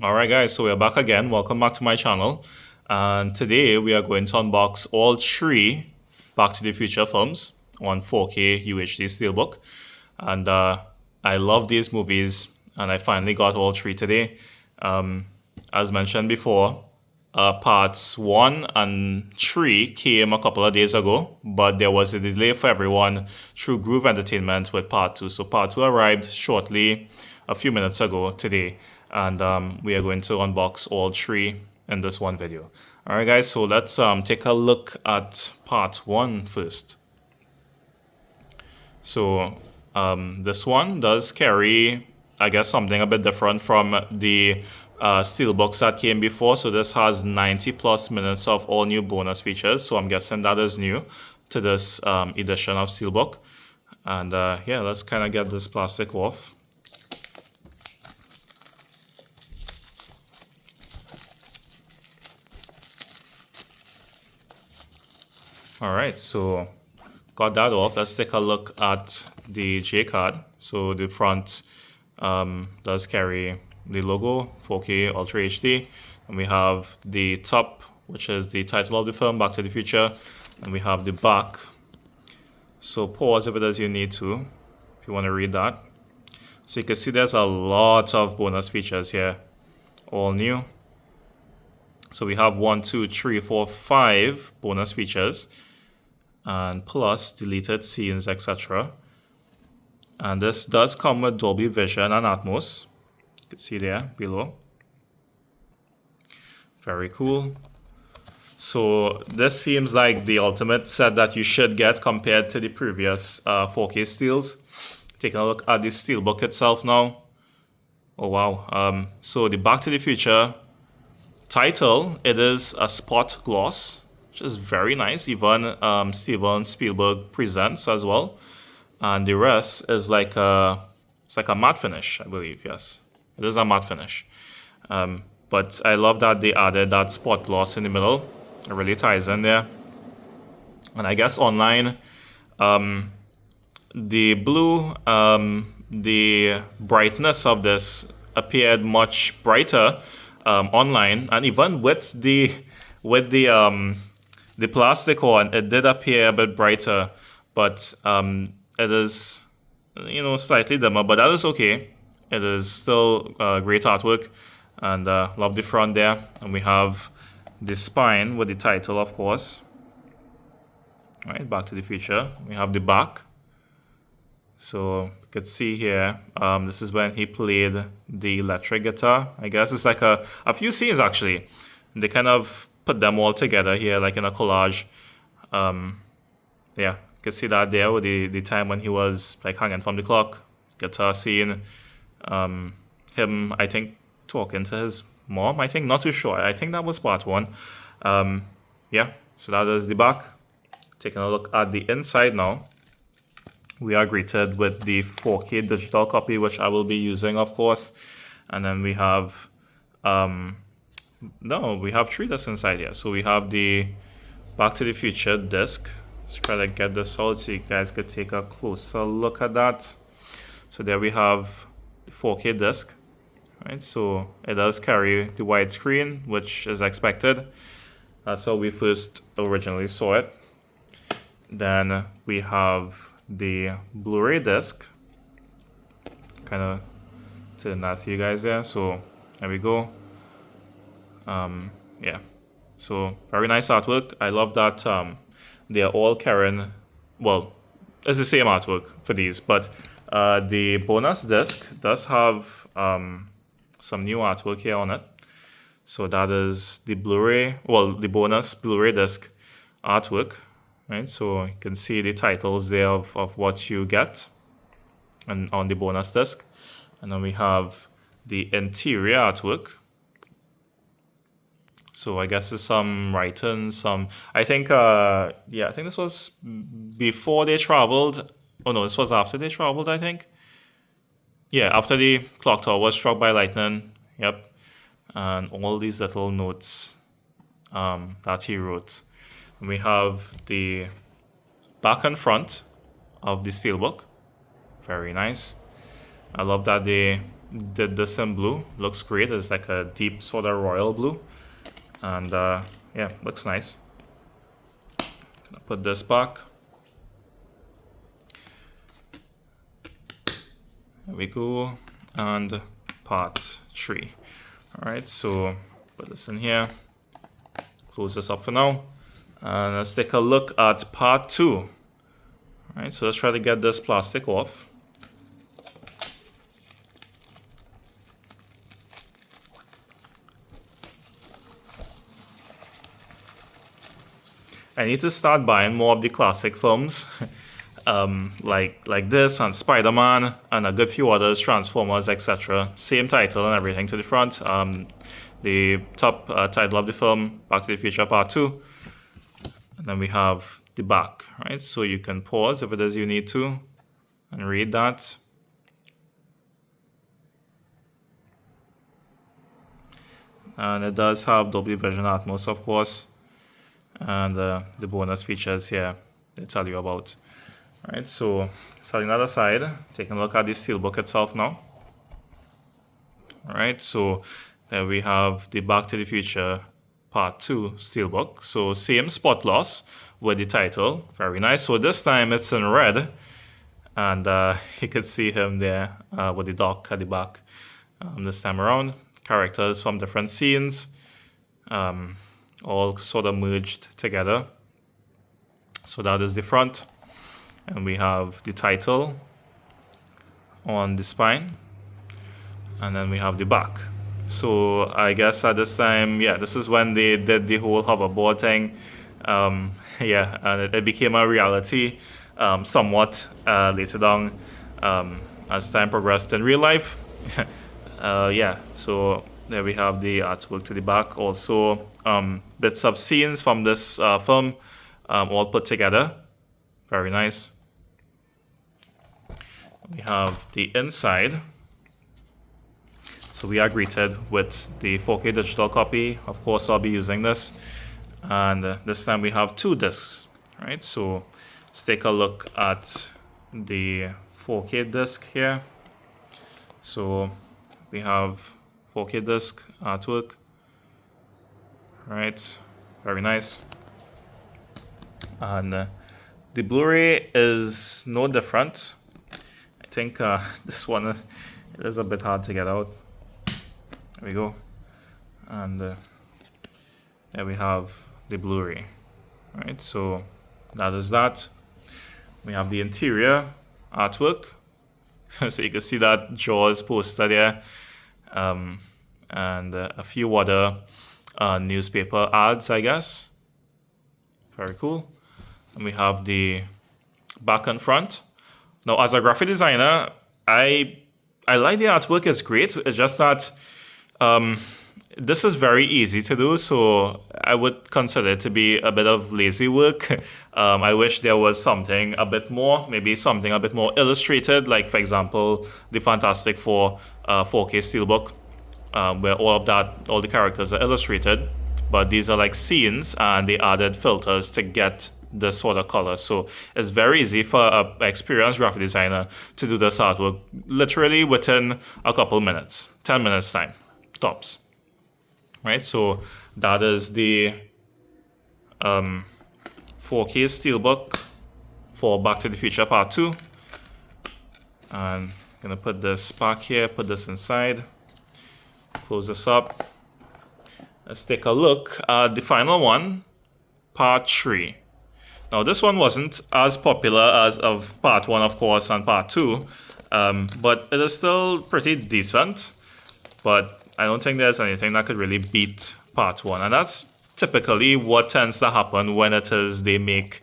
Alright guys, so we're back again. Welcome back to my channel. And today we are going to unbox all three Back to the Future films on 4K UHD Steelbook. And I love these movies and I finally got all three today. As mentioned before, parts 1 and 3 came a couple of days ago, but there was a delay for everyone through Groove Entertainment with part 2. So part 2 arrived shortly a few minutes ago today, and we are going to unbox all three in this one video. Alright guys, so let's take a look at part 1 first. So this one does carry, I guess, something a bit different from the Steelbooks that came before. So this has 90 plus minutes of all new bonus features. So I'm guessing that is new to this edition of Steelbook. And yeah, let's kind of get this plastic off. All right, so got that off. Let's take a look at the J card. So the front does carry the logo 4K Ultra HD, and we have the top, which is the title of the film, Back to the Future, and we have the back. So pause if it does you need to, if you want to read that. So you can see there's a lot of bonus features here, all new. So we have 1, 2, 3, 4, 5 bonus features, and plus deleted scenes, etc. And this does come with Dolby Vision and Atmos. You can see there below. Very cool. So this seems like the ultimate set that you should get compared to the previous 4K steels. Taking a look at the steelbook itself now. Oh wow. So the Back to the Future title, it is a spot gloss, which is very nice. Even Steven Spielberg presents as well. And the rest is like it's like a matte finish, I believe. Yes, it is a matte finish. But I love that they added that spot gloss in the middle. It really ties in there. And I guess online, the blue, the brightness of this appeared much brighter online, and even with the plastic on, it did appear a bit brighter, but it is, you know, slightly dimmer, but that is okay. It is still great artwork, and love the front there. And we have the spine with the title, of course. All right, Back to the Future. We have the back. So you can see here, this is when he played the electric guitar. I guess it's like a few scenes actually. They kind of put them all together here, like in a collage. Yeah, you can see that there with the time when he was like hanging from the clock, guitar scene. Him, I think, talking to his mom, I think, not too sure. I think that was part 1. Yeah, so that is the back. Taking a look at the inside now. We are greeted with the 4K digital copy, which I will be using, of course. And then we have, we have 3 discs inside here. So we have the Back to the Future disc. Let's try to get this out so you guys could take a closer look at that. So there we have the 4K disc. Right, so it does carry the widescreen, which is expected. That's how we first originally saw it. Then we have the Blu-ray disc. Kind of turn that for you guys there. So there we go. Yeah, so very nice artwork. I love that they are all carrying, well, it's the same artwork for these, but the bonus disc does have some new artwork here on it. So that is the Blu-ray, well, the bonus Blu-ray disc artwork, right? So you can see the titles there of what you get and on the bonus disc. And then we have the interior artwork. So I guess there's some writing, some, I think, yeah, I think this was before they traveled. Oh no, this was after they traveled, I think. Yeah, after the clock tower was struck by lightning. Yep. And all these little notes that he wrote. And we have the back and front of the steelbook. Very nice. I love that they did this in blue. Looks great. It's like a deep sort of royal blue. And yeah, looks nice. Gonna put this back. There we go. And part 3. Alright, so put this in here. Close this up for now. And let's take a look at part 2. Alright, so let's try to get this plastic off. I need to start buying more of the classic films, like this and Spider-Man and a good few others, Transformers, etc. Same title and everything to the front. The top title of the film, Back to the Future Part 2. And then we have the back, right? So you can pause if it is you need to and read that. And it does have Dolby Vision Atmos, of course. And the bonus features here they tell you about. Alright, so setting that aside, taking a look at the Steelbook itself now. Alright, so there we have the Back to the Future Part 2 Steelbook. So same spot loss with the title. Very nice. So this time it's in red. And you could see him there with the dock at the back this time around. Characters from different scenes. All sort of merged together. So that is the front. And we have the title on the spine. And then we have the back. So I guess at this time, yeah, this is when they did the whole hoverboard thing. Yeah, and it became a reality somewhat later down as time progressed in real life. Yeah, so there we have the artwork to the back. Also, bits of scenes from this film all put together. Very nice. We have the inside. So we are greeted with the 4K digital copy. Of course, I'll be using this. And this time we have 2 discs, right? So let's take a look at the 4K disc here. So we have 4K disc artwork, right? Very nice. And the Blu-ray is no different. I think this one it is a bit hard to get out. There we go. And there we have the Blu-ray. Right, so that is that. We have the interior artwork. So you can see that Jaws poster there. And a few other newspaper ads, I guess. Very cool. And we have the back and front. Now, as a graphic designer, I like the artwork. It's great. It's just that this is very easy to do, so I would consider it to be a bit of lazy work. I wish there was something a bit more, maybe something a bit more illustrated, like, for example, the Fantastic Four 4K Steelbook, where all the characters are illustrated, but these are like scenes, and they added filters to get this sort of color. So it's very easy for an experienced graphic designer to do this artwork literally within a couple minutes, 10 minutes time, tops. Right, so that is the 4K Steelbook for Back to the Future Part 2. And I'm gonna put this back here, put this inside, close this up. Let's take a look at the final one, Part 3. Now this one wasn't as popular as of Part 1, of course, and Part 2, but it is still pretty decent. But I don't think there's anything that could really beat Part 1. And that's typically what tends to happen when it is they make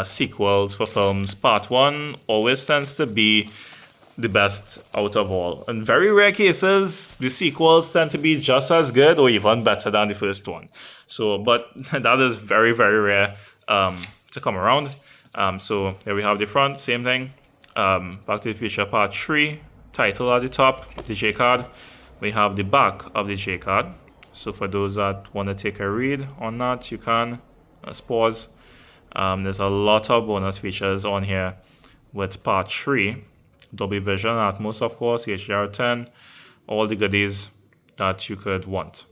sequels for films. Part 1 always tends to be the best out of all. In very rare cases, the sequels tend to be just as good or even better than the first one. So, but that is very, very rare to come around. So here we have the front, same thing. Back to the Future Part 3, title at the top, the J card. We have the back of the J card. So for those that want to take a read on that, you can. Let's pause. There's a lot of bonus features on here with Part 3. Dolby Vision Atmos, of course, HDR10. all the goodies that you could want.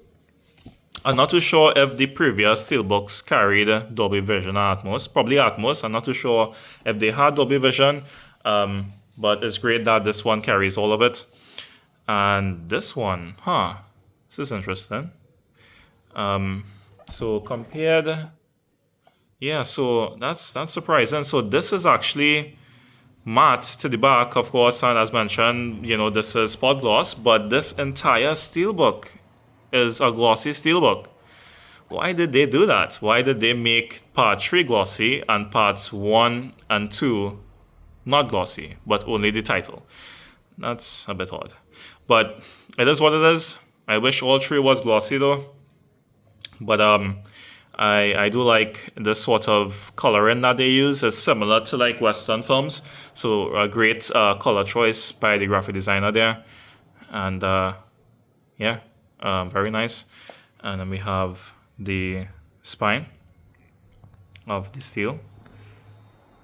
I'm not too sure if the previous Steelbooks carried Dolby Vision or Atmos. Probably Atmos. I'm not too sure if they had Dolby Vision, but it's great that this one carries all of it. And this one, this is interesting. So compared, yeah, so that's surprising. So this is actually matte to the back, of course, and as mentioned, you know, this is spot gloss, but this entire Steelbook is a glossy Steelbook. Why did they do that? Why did they make part 3 glossy and parts 1 and 2 not glossy, but only the title? That's a bit odd. But it is what it is. I wish all 3 was glossy though. But I do like this sort of coloring that they use. It's similar to like Western films. So a great color choice by the graphic designer there. And yeah, very nice. And then we have the spine of the steel.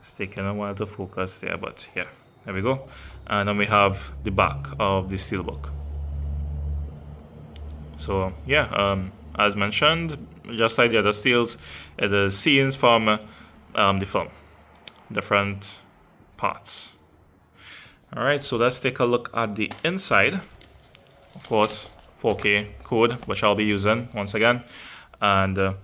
It's taking a while to focus there, but yeah, there we go. And then we have the back of the Steelbook. So yeah, as mentioned, just like the other steels, it is scenes from the film, different parts. All right, so let's take a look at the inside. Of course, 4K code, which I'll be using once again. And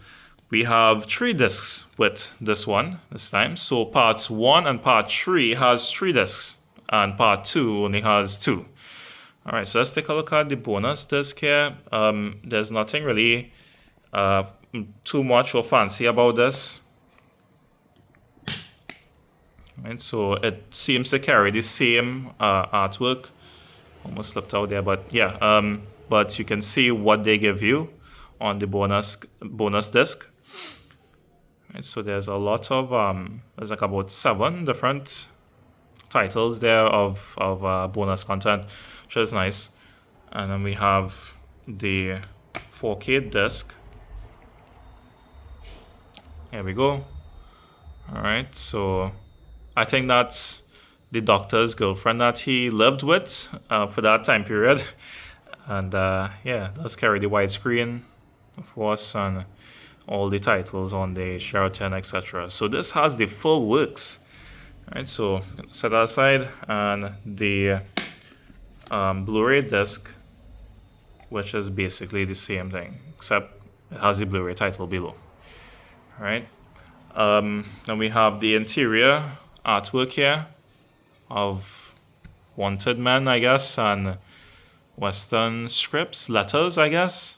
we have 3 discs with this one this time. So parts 1 and part 3 has 3 discs, and part 2 only has 2. All right, so let's take a look at the bonus disc here. There's nothing really too much or fancy about this. Right, so it seems to carry the same artwork. Almost slipped out there, but yeah. But you can see what they give you on the bonus disc. Right, so there's a lot of there's like about 7 different titles there of bonus content, which is nice. And then we have the 4K disc. Here we go. All right, so I think that's the doctor's girlfriend that he lived with for that time period. And yeah, let's carry the widescreen, of course, and all the titles on the Sheraton, etc. So this has the full works. All right, so set that aside, and the Blu-ray disc, which is basically the same thing, except it has the Blu-ray title below. All right, then we have the interior artwork here of wanted men, I guess, and Western scripts, letters, I guess.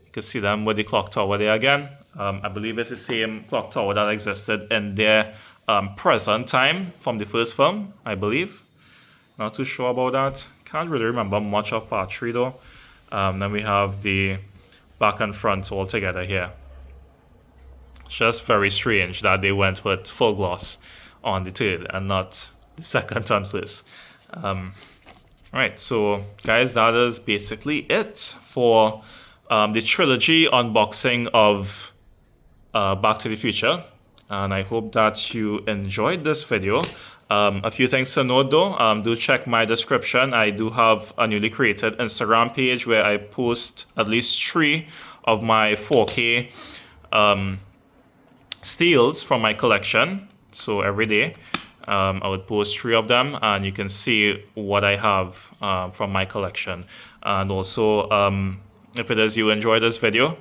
You can see them with the clock tower there again. I believe it's the same clock tower that existed in their present time from the first film, I believe. Not too sure about that. Can't really remember much of part 3 though. Then we have the back and front all together here. It's just very strange that they went with full gloss on the third and not the second and first. Right, so guys, that is basically it for the trilogy unboxing of Back to the Future. And I hope that you enjoyed this video. A few things to note though, do check my description. I do have a newly created Instagram page where I post at least 3 of my 4K steels from my collection. So every day I would post 3 of them, and you can see what I have from my collection. And also, if it is you enjoy this video,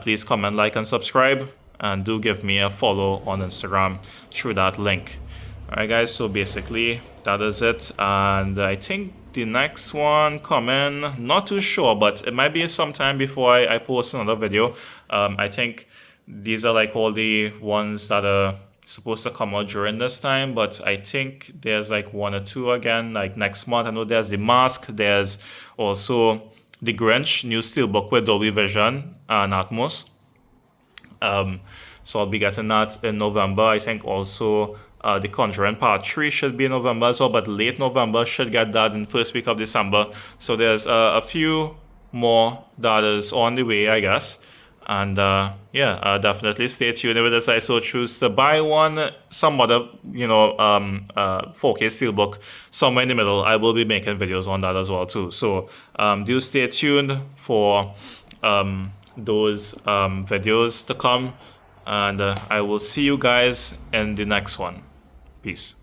please comment, like, and subscribe, and do give me a follow on Instagram through that link. Alright guys, so basically that is it, and I think the next one coming, not too sure, but it might be sometime before I post another video. I think these are like all the ones that are supposed to come out during this time, but I think there's like 1 or 2 again, like next month. I know there's the Mask, there's also the Grinch, new Steelbook with Dolby Vision and Atmos. So I'll be getting that in November. I think also the Conjuring Part 3 should be in November as well, but late November should get that in first week of December. So there's a few more that is on the way, I guess. And yeah, definitely stay tuned with this. I so choose to buy one, some other, 4K Steelbook somewhere in the middle. I will be making videos on that as well too. So do stay tuned for those videos to come, and I will see you guys in the next one. Peace.